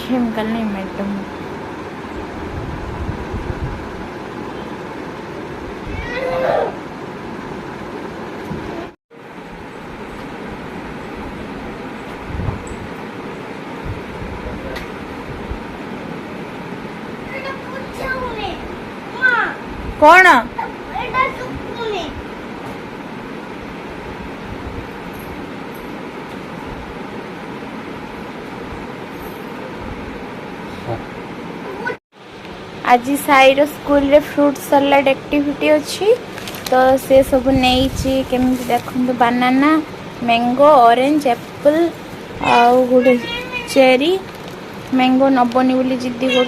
Chemical नहीं madam कौन आज साईर स्कूल रे फ्रूट सलाड एक्टिविटी अच्छी तो से सब नहीं केमी देखते बनाना मैंगो ऑरेंज एप्पल आउ गोटे चेरी मैंगो नबनी बोली जिद्दी कर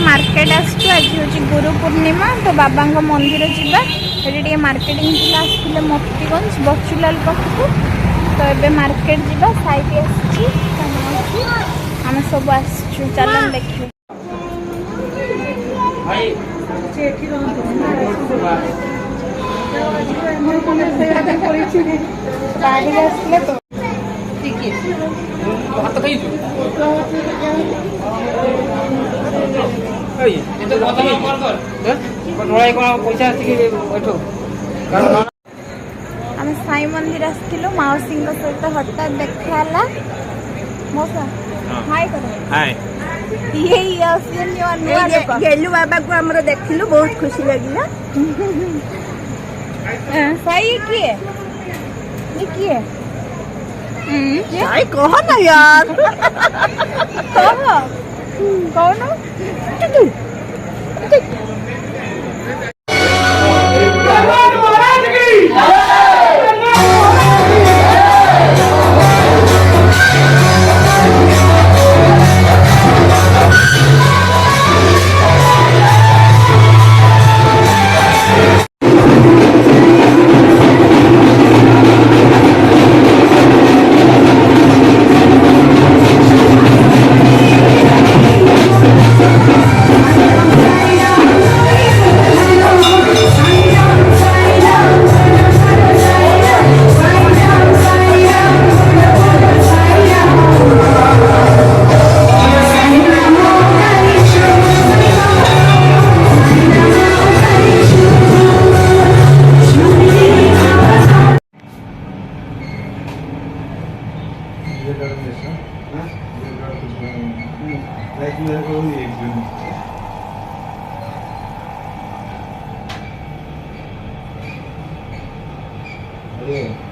मार्केट आसु आज हूँ गुरु पूर्णिमा तो बाबा मंदिर जावा ये मार्केटिंग आसते मोतीगंज बचुलाल पाखक तो ये मार्केट जावा साइड आम सब आसु चल देखिए आम साई मंदिर आसलु मौसी सहित हठात देखा मौसा हाय गेलु बाबा को आमर देखलु बहुत खुशी लगिला साई किए ये किए साई कह ना यार कौन Yeah.